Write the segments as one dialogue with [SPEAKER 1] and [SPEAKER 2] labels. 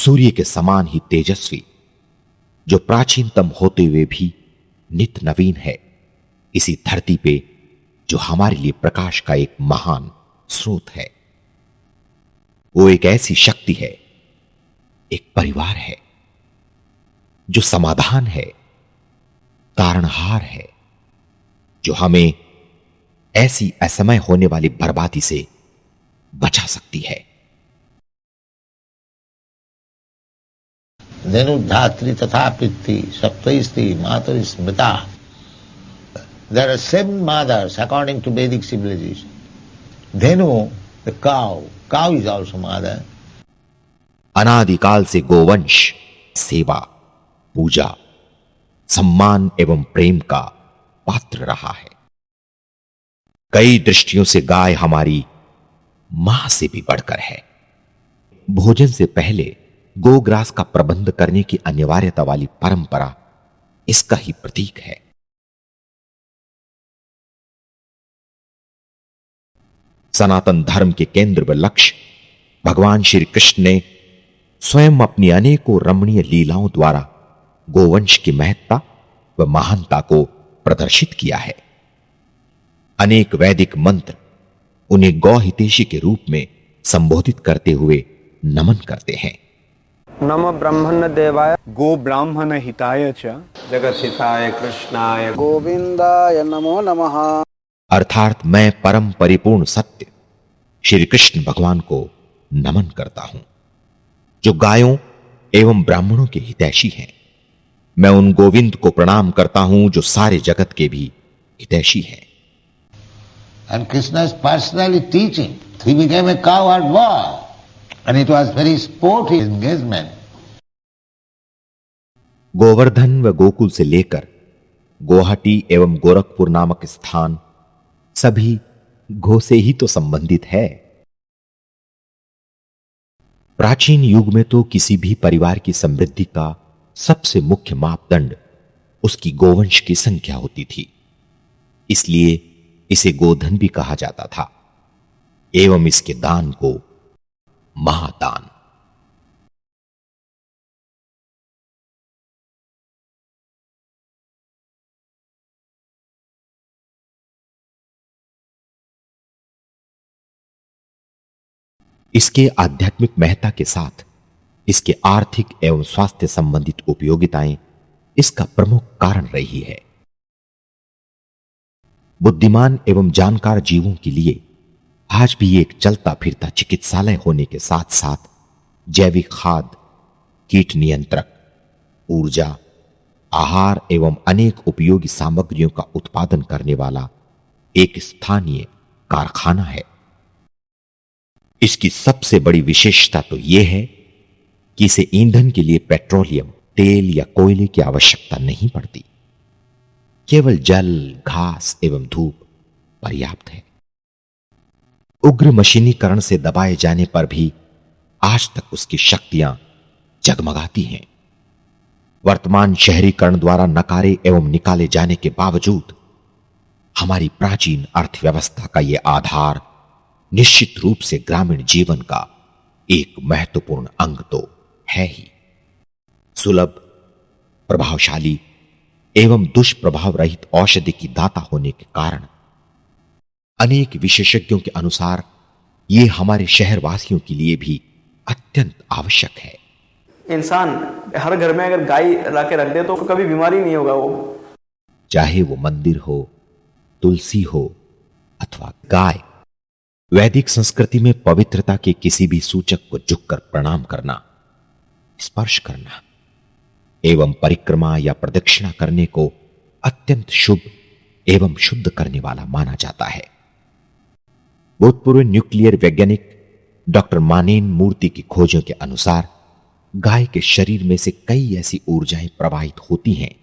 [SPEAKER 1] सूर्य के समान ही तेजस्वी, जो प्राचीनतम होते हुए भी नित्य नवीन है, इसी धरती पे जो हमारे लिए प्रकाश का एक महान स्रोत है। वो एक ऐसी शक्ति है, एक परिवार है, जो समाधान है, तारणहार है, जो हमें ऐसी असमय होने वाली बर्बादी से बचा सकती है।
[SPEAKER 2] धेनु धात्री तथा पितृ सप्तस्त्री मातरि स्मृता। There are 7 mothers according to Vedic civilization. Dhenu, the cow is also mother.
[SPEAKER 1] अनादिकाल से गोवंश सेवा, पूजा, सम्मान एवं प्रेम का पात्र रहा है। कई दृष्टियों से गाय हमारी मां से भी बढ़कर है। भोजन से पहले गोग्रास का प्रबंध करने की अनिवार्यता वाली परंपरा इसका ही प्रतीक है। सनातन धर्म के केंद्र व लक्ष्य भगवान श्री कृष्ण ने स्वयं अपनी अनेकों रमणीय लीलाओं द्वारा गोवंश की महत्ता व महानता को प्रदर्शित किया है। अनेक वैदिक मंत्र उन्हें गौ हितैषी के रूप में संबोधित करते हुए नमन करते हैं।
[SPEAKER 3] नमो ब्रह्मण्य देवाय
[SPEAKER 4] गो ब्राह्मण हिताय च
[SPEAKER 3] जगत हिताय कृष्णाय
[SPEAKER 5] गोविंदाय नमो नमः।
[SPEAKER 1] अर्थात मैं परम परिपूर्ण सत्य श्री कृष्ण भगवान को नमन करता हूं, जो गायों एवं ब्राह्मणों के हितैषी हैं। मैं उन गोविंद को प्रणाम करता हूं जो सारे जगत के भी हितैषी हैं।
[SPEAKER 2] And Krishna is personally teaching. He became a cow at war. And it was very sporty engagement.
[SPEAKER 1] Govardhan व गोकुल से लेकर गुवाहाटी एवं गोरखपुर नामक स्थान सभी गो से ही तो संबंधित है। प्राचीन युग में तो किसी भी परिवार की समृद्धि का सबसे मुख्य मापदंड उसकी गोवंश की संख्या होती थी। इसलिए इसे गोधन भी कहा जाता था एवं इसके दान को महादान। इसके आध्यात्मिक महत्ता के साथ इसके आर्थिक एवं स्वास्थ्य संबंधित उपयोगिताएं इसका प्रमुख कारण रही है। बुद्धिमान एवं जानकार जीवों के लिए आज भी एक चलता फिरता चिकित्सालय होने के साथ साथ जैविक खाद, कीट नियंत्रक, ऊर्जा, आहार एवं अनेक उपयोगी सामग्रियों का उत्पादन करने वाला एक स्थानीय कारखाना है। इसकी सबसे बड़ी विशेषता तो यह है कि इसे ईंधन के लिए पेट्रोलियम, तेल या कोयले की आवश्यकता नहीं पड़ती। केवल जल, घास एवं धूप पर्याप्त है। उग्र मशीनीकरण से दबाए जाने पर भी आज तक उसकी शक्तियां जगमगाती हैं। वर्तमान शहरीकरण द्वारा नकारे एवं निकाले जाने के बावजूद हमारी प्राचीन अर्थव्यवस्था का यह आधार निश्चित रूप से ग्रामीण जीवन का एक महत्वपूर्ण अंग तो है ही। सुलभ, प्रभावशाली एवं दुष्प्रभाव रहित औषधि की दाता होने के कारण अनेक विशेषज्ञों के अनुसार यह हमारे शहरवासियों के लिए भी अत्यंत आवश्यक है।
[SPEAKER 3] इंसान हर घर में अगर गाय ला के रख दे तो कभी बीमारी नहीं होगा। वो
[SPEAKER 1] चाहे वो मंदिर हो, तुलसी हो अथवा गाय। वैदिक संस्कृति में पवित्रता के किसी भी सूचक को झुककर प्रणाम करना, स्पर्श करना एवं परिक्रमा या प्रदक्षिणा करने को अत्यंत शुभ एवं शुद्ध करने वाला माना जाता है। भूतपूर्व न्यूक्लियर वैज्ञानिक डॉक्टर मानेन मूर्ति की खोजों के अनुसार गाय के शरीर में से कई ऐसी ऊर्जाएं प्रवाहित होती हैं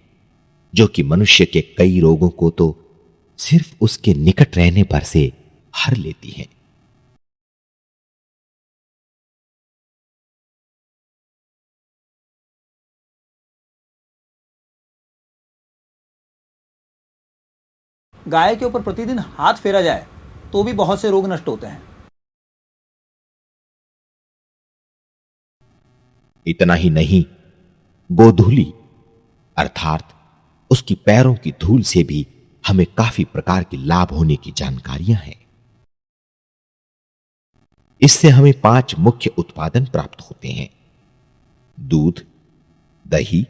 [SPEAKER 1] जो कि मनुष्य के कई रोगों को तो सिर्फ उसके निकट रहने पर से हर लेती हैं।
[SPEAKER 6] गाय के ऊपर प्रतिदिन हाथ फेरा जाए तो भी बहुत से रोग नष्ट होते हैं।
[SPEAKER 1] इतना ही नहीं, गोधूली अर्थात उसकी पैरों की धूल से भी हमें काफी प्रकार के लाभ होने की जानकारियां हैं। इससे हमें 5 मुख्य उत्पादन प्राप्त होते हैं: दूध, दही,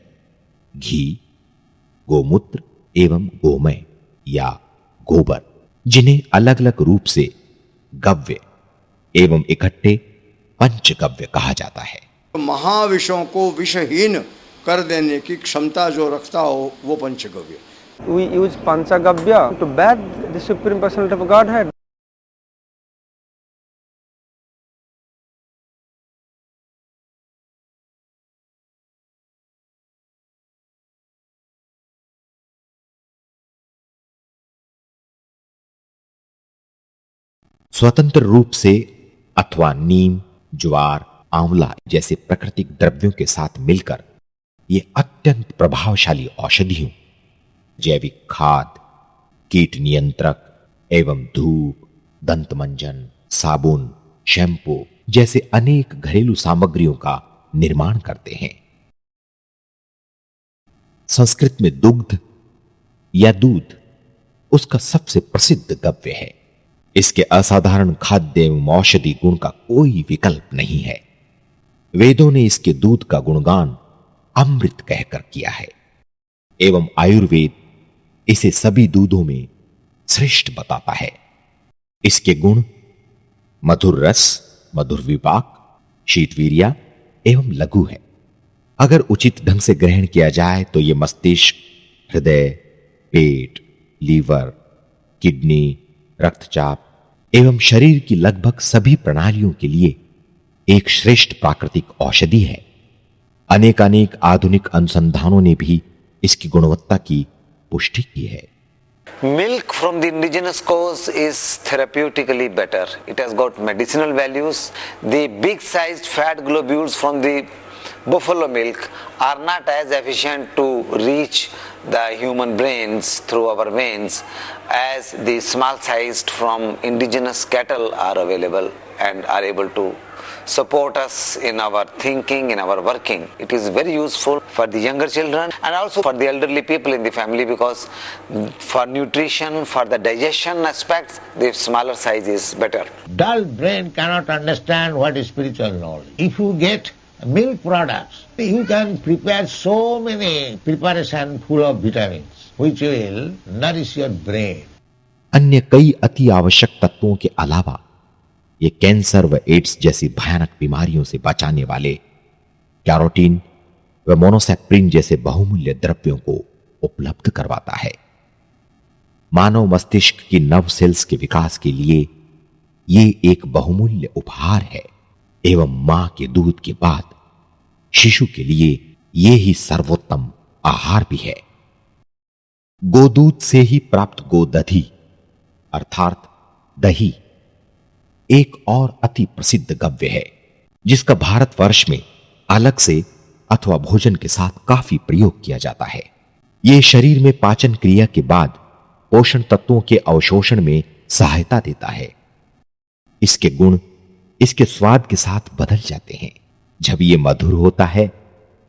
[SPEAKER 1] घी, गोमूत्र एवं गोमय या गोबर, जिन्हें अलग अलग रूप से गव्य एवं इकट्ठे पंचगव्य कहा जाता है।
[SPEAKER 7] महाविषों को विषहीन कर देने की क्षमता जो रखता हो वो पंचगव्य।
[SPEAKER 8] We use Panchagavya to bat the Supreme Personality of Godhead.
[SPEAKER 1] स्वतंत्र रूप से अथवा नीम, ज्वार, आंवला जैसे प्राकृतिक द्रव्यों के साथ मिलकर ये अत्यंत प्रभावशाली औषधियों, जैविक खाद, कीट नियंत्रक एवं धूप, दंतमंजन, साबुन, शैम्पू जैसे अनेक घरेलू सामग्रियों का निर्माण करते हैं। संस्कृत में दुग्ध या दूध उसका सबसे प्रसिद्ध गव्य है। इसके असाधारण खाद्य एवं औषधि गुण का कोई विकल्प नहीं है। वेदों ने इसके दूध का गुणगान अमृत कहकर किया है एवं आयुर्वेद इसे सभी दूधों में श्रेष्ठ बताता है। इसके गुण मधुर रस, मधुर विपाक, शीतवीर्या एवं लघु है। अगर उचित ढंग से ग्रहण किया जाए तो यह मस्तिष्क, हृदय, पेट, लीवर, किडनी, रक्तचाप एवं शरीर की लगभग सभी प्रणालियों के लिए एक श्रेष्ठ प्राकृतिक औषधि है। अनेकानेक आधुनिक अनुसंधानों ने भी इसकी गुणवत्ता की पुष्टि की है।
[SPEAKER 9] Milk from the indigenous cows is therapeutically better. It has got medicinal values. The big-sized fat globules from the buffalo milk are not as efficient to reach the human brains through our veins as the small-sized from indigenous cattle are available and are able to support us in our thinking, in our working. It is very useful for the younger children and also for the elderly people in the family, because for nutrition, for the digestion aspects, the smaller size is better.
[SPEAKER 2] Dull brain cannot understand what is spiritual knowledge. If you get milk products, you can prepare so many preparations full of vitamins which will nourish your brain.
[SPEAKER 1] अन्य कई अति आवश्यक तत्वों के अलावा ये cancer व ads जैसी भयानक बीमारियों से बचाने वाले कैरोटीन व मोनोसैक्रिन जैसे बहुमूल्य द्रव्यों को उपलब्ध करवाता है। मानव मस्तिष्क की नव सेल्स के विकास के लिए ये एक बहुमूल्य उपहार है एवं मां के दूध के बाद शिशु के लिए ये ही सर्वोत्तम आहार भी है। गोदूध से ही प्राप्त गोदधि अर्थात दही एक और अति प्रसिद्ध गव्य है, जिसका भारतवर्ष में अलग से अथवा भोजन के साथ काफी प्रयोग किया जाता है। यह शरीर में पाचन क्रिया के बाद पोषण तत्वों के अवशोषण में सहायता देता है। इसके गुण इसके स्वाद के साथ बदल जाते हैं। जब यह मधुर होता है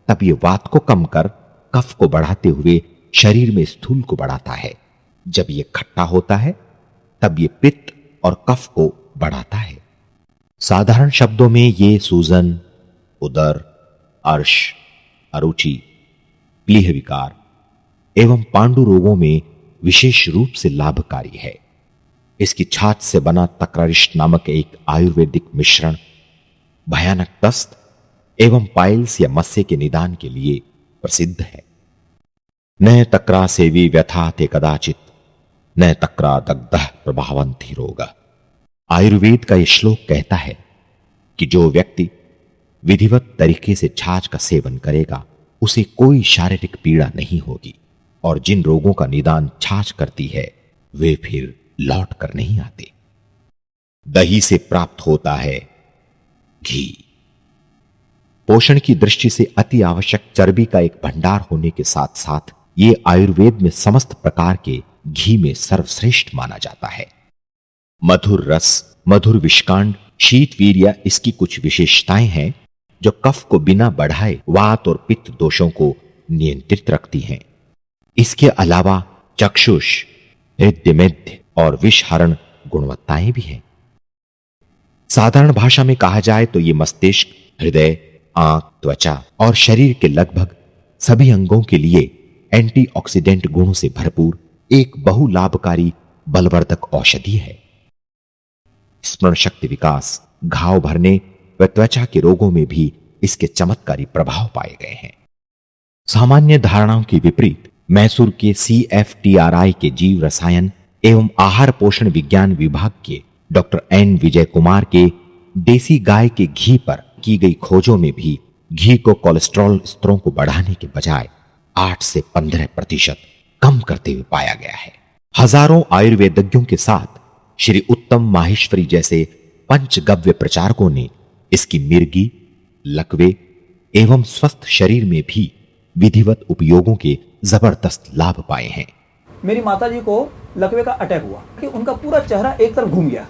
[SPEAKER 1] तब यह वात को कम कर कफ को बढ़ाते हुए शरीर में स्थूल को बढ़ाता है। जब यह खट्टा होता है तब यह पित्त और कफ को बढ़ाता है। साधारण शब्दों में यह सूजन, उदर, अर्श, अरुचि, प्लीह विकार एवं पांडु रोगों में विशेष रूप से लाभकारी है। इसकी छाछ से बना तक्रारिष्ट नामक एक आयुर्वेदिक मिश्रण भयानक दस्त एवं पाइल्स या मस्से के निदान के लिए प्रसिद्ध है। न तक्रा सेवी व्यथा ते कदाचित न तक्रा दग्धः प्रभावंती रोग। आयुर्वेद का यह श्लोक कहता है कि जो व्यक्ति विधिवत तरीके से छाछ का सेवन करेगा उसे कोई शारीरिक पीड़ा नहीं होगी, और जिन रोगों का निदान छाछ करती है वे फिर लौट कर नहीं आते। दही से प्राप्त होता है घी। पोषण की दृष्टि से अति आवश्यक चर्बी का एक भंडार होने के साथ साथ ये आयुर्वेद में समस्त प्रकार के घी में सर्वश्रेष्ठ माना जाता है। मधुर रस, मधुर विष्कांड, शीतवीर्या इसकी कुछ विशेषताएं हैं जो कफ को बिना बढ़ाए वात और पित्त दोषों को नियंत्रित रखती हैं। इसके अलावा चक्षुष, हृदय और विषहरण गुणवत्ताएं भी हैं। साधारण भाषा में कहा जाए तो ये मस्तिष्क, हृदय, आंख, त्वचा और शरीर के लगभग सभी अंगों के लिए एंटीऑक्सीडेंट गुणों से भरपूर एक बहुलाभकारी बलवर्धक औषधि है। स्मरण शक्ति विकास, घाव भरने व त्वचा के रोगों में भी इसके चमत्कारी प्रभाव पाए गए हैं। सामान्य धारणाओं के विपरीत मैसूर के CFTRI के जीव रसायन एवं आहार पोषण विज्ञान विभाग के डॉक्टर N विजय कुमार के देसी गाय के घी पर की गई खोजों में भी घी को कोलेस्ट्रॉल स्तरों को बढ़ाने के बजाय 8 से 15% कम करते हुए पाया गया है। हजारों आयुर्वेदज्ञों के साथ श्री उत्तम माहेश्वरी जैसे पंचगव्य प्रचारकों ने इसकी मिर्गी, लकवे एवं स्वस्थ शरीर में भी विधिवत उपयोगों के जबरदस्त लाभ पाए हैं।
[SPEAKER 6] मेरी माताजी को लकवे का अटैक हुआ कि उनका पूरा चेहरा एक तरफ घूम गया।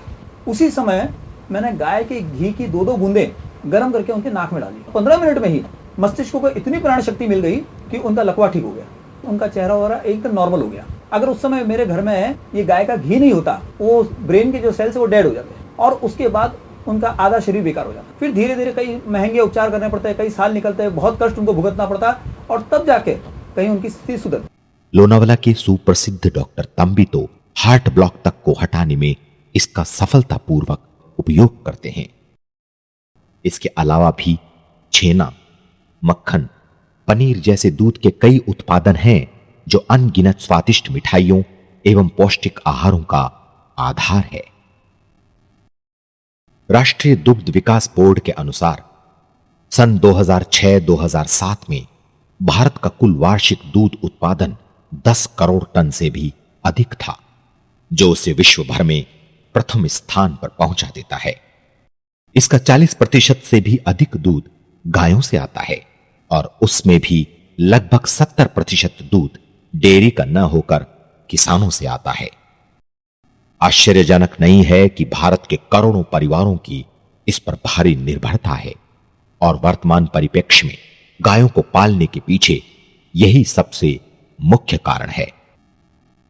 [SPEAKER 6] उसी समय मैंने गाय के घी की 2-2 बूंदें गर्म करके उनके नाक में डाली। 15 मिनट में ही मस्तिष्क को इतनी प्राण शक्ति मिल गई कि उनका लकवा ठीक हो गया, उनका चेहरा वगैरह एकदम नॉर्मल हो गया। अगर उस समय मेरे घर में ये गाय का घी नहीं होता, वो ब्रेन के जो सेल्स है वो डेड हो जाते और उसके बाद उनका आधा शरीर बेकार हो जाता। फिर धीरे धीरे कई महंगे उपचार करने पड़ते हैं, कई साल निकलते हैं, बहुत कष्ट उनको भुगतना पड़ता और तब जाके कहीं उनकी स्थिति सुधरती।
[SPEAKER 1] लोनावला के सुप्रसिद्ध डॉक्टर तंबी तो हार्ट ब्लॉक तक को हटाने में इसका सफलतापूर्वक उपयोग करते हैं। इसके अलावा भी छेना, मक्खन, पनीर जैसे दूध के कई उत्पादन हैं जो अनगिनत स्वादिष्ट मिठाइयों एवं पौष्टिक आहारों का आधार है। राष्ट्रीय दुग्ध विकास बोर्ड के अनुसार सन 2006-2007 में भारत का कुल वार्षिक दूध उत्पादन 10 करोड़ टन से भी अधिक था, जो उसे विश्व भर में प्रथम स्थान पर पहुंचा देता है। इसका 40% से भी अधिक दूध गायों से आता है और उसमें भी लगभग 70% दूध डेयरी का न होकर किसानों से आता है। आश्चर्यजनक नहीं है कि भारत के करोड़ों परिवारों की इस पर भारी निर्भरता है और वर्तमान परिप्रेक्ष्य में गायों को पालने के पीछे यही सबसे मुख्य कारण है।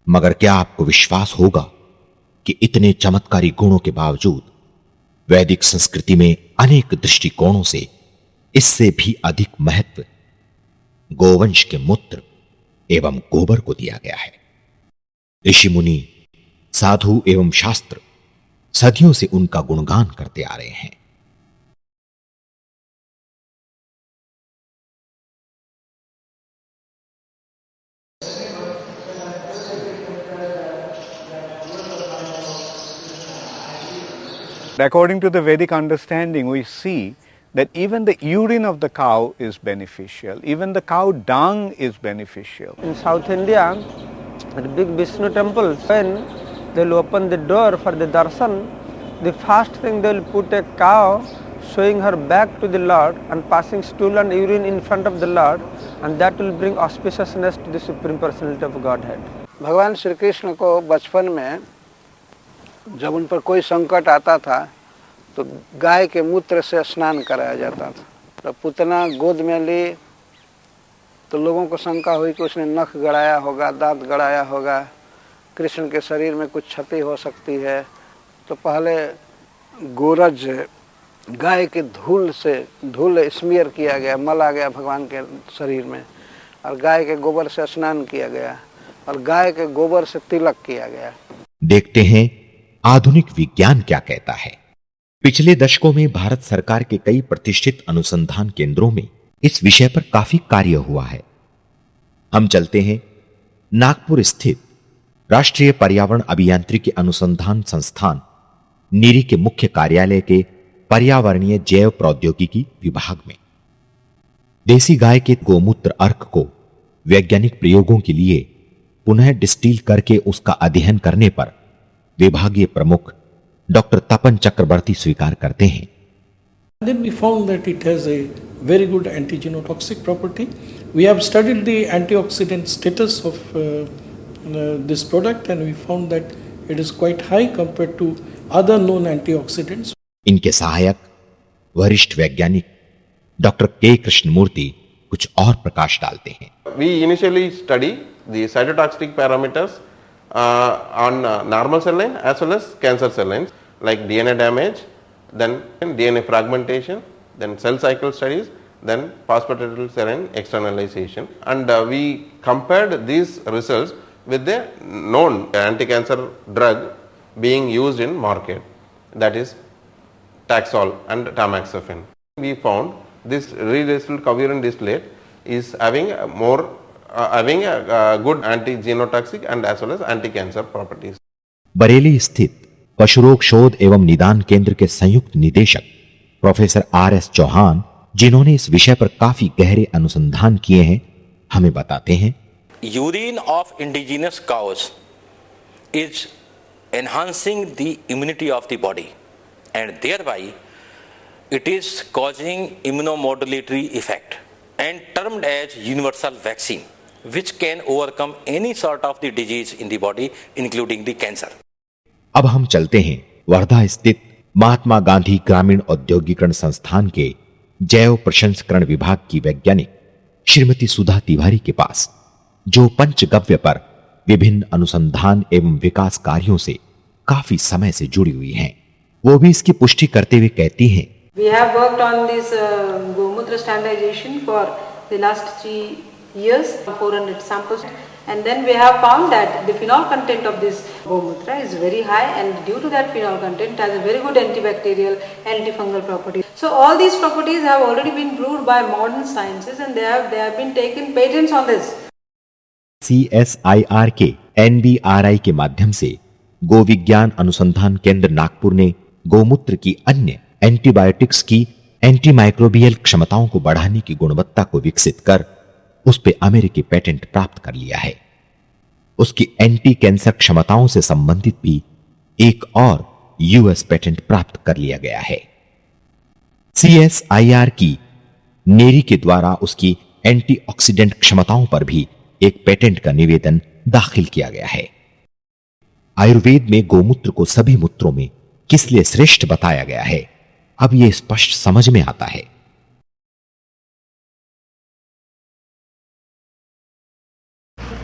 [SPEAKER 1] मगर क्या आपको विश्वास होगा कि इतने चमत्कारी गुणों के बावजूद वैदिक संस्कृति में अनेक दृष्टिकोणों से इससे भी अधिक महत्व गोवंश के मूत्र एवं गोबर को दिया गया है। ऋषि मुनि, साधु एवं शास्त्र सदियों से उनका गुणगान करते आ रहे हैं।
[SPEAKER 4] According to the Vedic understanding, we see that even the urine of the cow is beneficial, even the cow dung is beneficial.
[SPEAKER 8] In South India, at big Vishnu temples, when they'll open the door for the darshan, the first thing they'll put a cow showing her back to the Lord and passing stool and urine in front of the Lord, and that will bring auspiciousness to the Supreme Personality of Godhead.
[SPEAKER 5] भगवान श्री कृष्ण को बचपन में जब उन पर कोई संकट आता था तो गाय के मूत्र से स्नान कराया जाता था। तो पुतना गोद में ली तो लोगों को शंका हुई कि उसने नख गड़ाया होगा, दांत गड़ाया होगा, कृष्ण के शरीर में कुछ क्षति हो सकती है। तो पहले गोरज गाय के धूल स्मीयर किया गया, मला गया भगवान के शरीर में, और गाय के गोबर से स्नान किया गया और गाय के गोबर से तिलक किया गया।
[SPEAKER 1] देखते हैं आधुनिक विज्ञान क्या कहता है। पिछले दशकों में भारत सरकार के कई प्रतिष्ठित अनुसंधान केंद्रों में इस विषय पर काफी कार्य हुआ है। हम चलते हैं नागपुर स्थित राष्ट्रीय पर्यावरण अभियांत्रिकी अनुसंधान संस्थान नीरी के मुख्य कार्यालय के पर्यावरणीय जैव प्रौद्योगिकी विभाग में। देसी गाय के गोमूत्र अर्क को वैज्ञानिक प्रयोगों के लिए पुनः डिस्टिल करके उसका अध्ययन करने पर विभागीय प्रमुख डॉक्टर तपन चक्रवर्ती स्वीकार करते हैं।
[SPEAKER 10] Then we found that it has a very good antigenotoxic property. We have studied the antioxidant status of this product and we found that it is quite high compared to other known antioxidants.
[SPEAKER 1] इनके सहायक वरिष्ठ वैज्ञानिक doctor के कृष्णमूर्ति कुछ और प्रकाश डालते हैं।
[SPEAKER 11] We initially study the cytotoxic parameters on normal cell line as well as cancer cell lines, like DNA damage, then DNA fragmentation, then cell cycle studies, then phosphatidylserine cell line externalization, and we compared these results with the known anti-cancer drug being used in market, that is Taxol and tamoxifen. We found this redistilled covalent distillate is having a good anti-genotoxic and as well as anti-cancer properties.
[SPEAKER 1] Bareilly स्थित पशुरोग शोध एवं निदान केंद्र के संयुक्त निदेशक professor RS. Chauhan, जिन्होंने इस विषय पर काफी गहरे अनुसंधान किए हैं, हमें बताते हैं।
[SPEAKER 12] Urine of indigenous cows is enhancing the immunity of the body and thereby it is causing immunomodulatory effect and termed as universal vaccine which can overcome any sort of the disease in the body including the cancer.
[SPEAKER 1] अब हम चलते हैं वर्धा स्थित महात्मा गांधी ग्रामीण औद्योगिकरण संस्थान के जैव प्रसंस्करण विभाग की वैज्ञानिक श्रीमती सुधा तिवारी के पास, जो पंचगव्य पर विभिन्न अनुसंधान एवं विकास कार्यों से काफी समय से जुड़ी हुई हैं। वो भी इसकी पुष्टि करते हुए कहती हैं,
[SPEAKER 13] We have worked on this Gomutra standardization for the last 3 years, 400 samples, and then we have found that the phenol content of this Gomutra is very high, and due to that phenol content has a very good antibacterial, antifungal properties. So all these properties have already been proved by modern sciences, and they have been taken patents on this.
[SPEAKER 1] CSIR के NBRI के माध्यम से गो विज्ञान अनुसंधान केंद्र नागपुर ने गोमूत्र की अन्य एंटीबायोटिक्स की एंटीमाइक्रोबियल क्षमताओं को बढ़ाने की गुणवत्ता को विकसित कर उस पे अमेरिकी पेटेंट प्राप्त कर लिया है। उसकी एंटी कैंसर क्षमताओं से संबंधित भी एक और यूएस पेटेंट प्राप्त कर लिया गया है। CSIR की नेरी के द्वारा उसकी एंटीऑक्सीडेंट क्षमताओं पर भी एक पेटेंट का निवेदन दाखिल किया गया है। आयुर्वेद में गोमूत्र को सभी मूत्रों में किस लिए श्रेष्ठ बताया गया है, अब यह स्पष्ट समझ में आता है।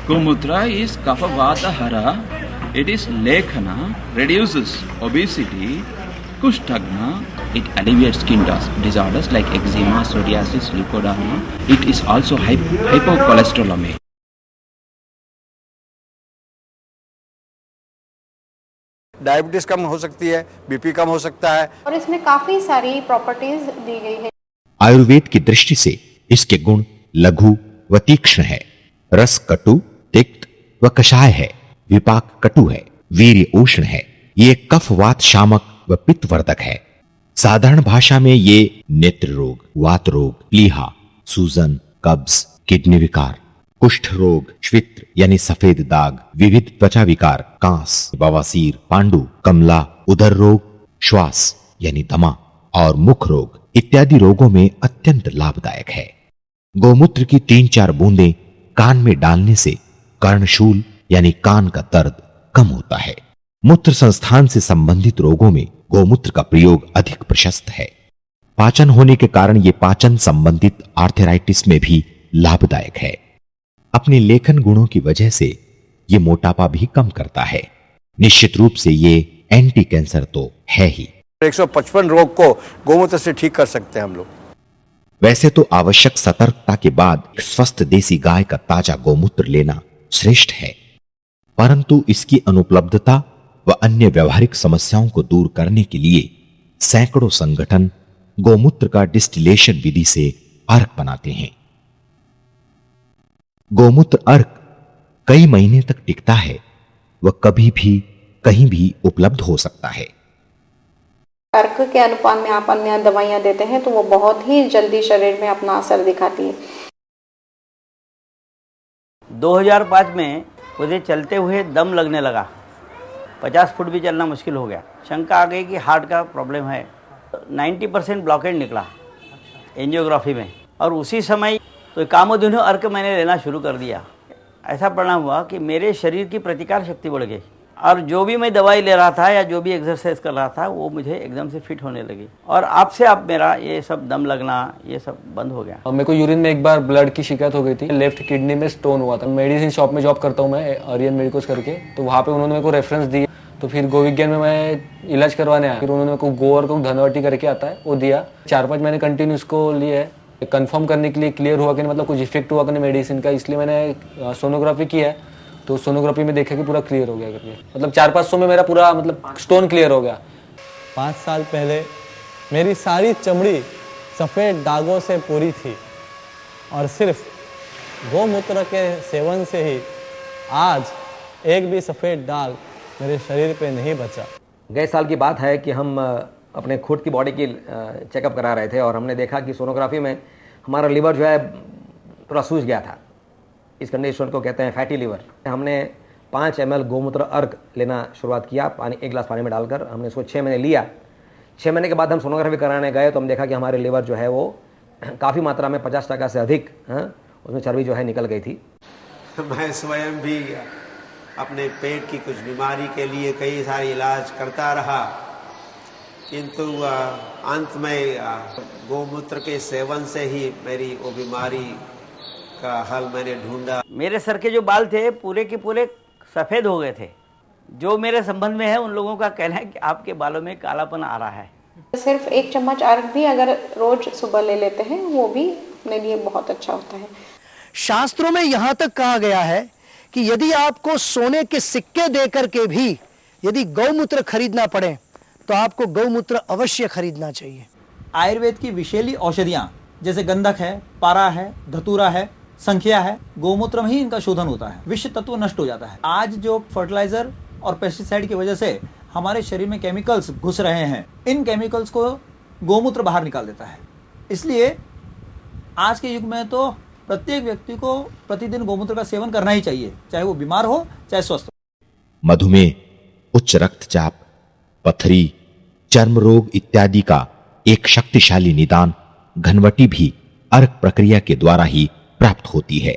[SPEAKER 14] Gomutra is Kaphavata Hara. It is Lekhana, reduces obesity, Kushtagma. It alleviates skin disorders like eczema, psoriasis, leukoderma. It is also hypocholesterolemia.
[SPEAKER 7] Diabetes कम हो सकती है, बीपी कम हो सकता है,
[SPEAKER 15] और इसमें काफी सारी प्रॉपर्टीज दी गई है।
[SPEAKER 1] आयुर्वेद की दृष्टि से इसके गुण लघु व तीक्ष्ण है, रस कटु, तिक्त व कषाय है, विपाक कटु है, वीर्य उष्ण है, ये कफ वात शामक व पित्तवर्धक है। साधारण भाषा में ये नेत्र रोग, वात रोग, प्लीहा, सूजन, कब्ज, किडनी विकार, कुष्ठ रोग, श्वित्र यानी सफेद दाग, विविध त्वचा विकार, कांस, बवासीर, पांडु, कमला, उदर रोग, श्वास यानी दमा और मुख रोग इत्यादि रोगों में अत्यंत लाभदायक है। गोमूत्र की 3-4 बूंदें कान में डालने से कर्णशूल यानी कान का दर्द कम होता है। मूत्र संस्थान से संबंधित रोगों में गोमूत्र का प्रयोग अधिक प्रशस्त है। पाचन होने के कारण यह पाचन संबंधित आर्थराइटिस में भी लाभदायक है। अपने लेखन गुणों की वजह से यह मोटापा भी कम करता है। निश्चित रूप से ये एंटी कैंसर तो है ही।
[SPEAKER 7] 155 रोग को गोमूत्र से ठीक कर सकते हैं हम लोग।
[SPEAKER 1] वैसे तो आवश्यक सतर्कता के बाद स्वस्थ देसी गाय का ताजा गोमूत्र लेना श्रेष्ठ है, परंतु इसकी अनुपलब्धता व अन्य व्यवहारिक समस्याओं को दूर करने के लिए सैकड़ों संगठन गोमूत्र का डिस्टिलेशन विधि से अर्क बनाते हैं। गोमूत्र अर्क कई महीने तक टिकता है व कभी भी कहीं भी उपलब्ध हो सकता है।
[SPEAKER 15] अर्क के अनुपात में आप अन्य दवाइयां देते हैं तो वो बहुत ही जल्दी शरीर में अपना असर दिखाती है।
[SPEAKER 16] 2005 में मुझे चलते हुए दम लगने लगा, 50 फुट भी चलना मुश्किल हो गया। शंका आ गई कि हार्ट का प्रॉब्लम है। 90% ब्लॉकेज निकला एंजियोग्राफी में, और उसी समय तो कामधेनु अर्क मैंने लेना शुरू कर दिया। ऐसा परिणाम हुआ कि मेरे शरीर की प्रतिकार शक्ति बढ़ गई, और जो भी मैं दवाई ले रहा था या जो भी एक्सरसाइज कर रहा था वो मुझे एकदम से फिट होने लगी और आपसे आप मेरा ये सब दम लगना ये सब बंद हो गया।
[SPEAKER 17] मेरे को यूरिन में एक बार ब्लड की शिकायत हो गई थी, लेफ्ट किडनी में स्टोन हुआ था। मेडिसिन शॉप में जॉब करता हूँ मैं, आर्यन मेडिकोस करके, तो वहाँ पे उन्होंने मेरे को रेफरेंस दिया। तो फिर गोविज्ञान में मैं इलाज करवाने आया, फिर उन्होंने मेरे को गोवर को धनवटी करके आता है वो दिया। 4-5 महीने कंटिन्यू उसको लिए है, कंफर्म करने के लिए क्लियर हुआ कि मतलब कुछ इफेक्ट हुआ कि नहीं मेडिसिन का, इसलिए मैंने सोनोग्राफी की है। तो सोनोग्राफी में देखा कि पूरा क्लियर हो गया करके, मतलब 400-500 में मेरा पूरा मतलब स्टोन क्लियर हो गया।
[SPEAKER 18] 5 साल पहले मेरी सारी चमड़ी सफ़ेद दागों से पूरी थी और सिर्फ गौमूत्र के सेवन से ही आज एक भी सफ़ेद दाग मेरे शरीर पे नहीं बचा।
[SPEAKER 19] गए साल की बात है कि हम अपने खुद की बॉडी की चेकअप करा रहे थे और हमने देखा कि सोनोग्राफी में हमारा लिवर जो है थोड़ा सूज गया था। इस कंडीशन को कहते हैं फैटी लिवर। हमने 5 ml गोमूत्र अर्क लेना शुरुआत किया, पानी 1 गिलास पानी में डालकर। हमने इसको 6 महीने लिया। 6 महीने के बाद हम सोनोग्राफी कराने गए तो हम देखा कि हमारे लिवर जो है वो काफ़ी मात्रा में 50% से अधिक उसमें चर्बी जो है निकल गई थी।
[SPEAKER 20] मैं स्वयं भी अपने पेट की कुछ बीमारी के लिए कई सारे इलाज करता रहा, किंतु अंत में गोमूत्र के सेवन से ही मेरी वो बीमारी का हल मैंने ढूंढा।
[SPEAKER 16] मेरे सर के जो बाल थे पूरे के पूरे सफ़ेद हो गए थे। जो मेरे संबंध में है उन लोगों का कहना है कि आपके बालों में कालापन आ रहा है।
[SPEAKER 15] सिर्फ 1 चम्मच अर्क भी अगर रोज सुबह ले लेते हैं वो भी अपने लिए बहुत अच्छा होता है।
[SPEAKER 21] शास्त्रों में यहाँ तक कहा गया है कि यदि आपको सोने के सिक्के दे करके भी यदि गौमूत्र खरीदना पड़े तो आपको गौमूत्र अवश्य खरीदना चाहिए।
[SPEAKER 6] आयुर्वेद की विषैली औषधियाँ जैसे गंधक है, पारा है, धतूरा है, संख्या है, गौमूत्र में ही इनका शोधन होता है, विष तत्व नष्ट हो जाता है। आज जो फर्टिलाइजर और पेस्टिसाइड की वजह से हमारे शरीर में केमिकल्स घुस रहे हैं, इन केमिकल्स को गौमूत्र बाहर निकाल देता है। इसलिए आज के युग में तो प्रत्येक व्यक्ति को प्रतिदिन गौमूत्र का सेवन करना ही चाहिए, चाहे वो बीमार हो चाहे स्वस्थ हो।
[SPEAKER 1] मधुमेह, उच्च रक्तचाप, पथरी, चर्म रोग इत्यादि का एक शक्तिशाली निदान घनवटी भी अर्क प्रक्रिया के द्वारा ही प्राप्त होती है।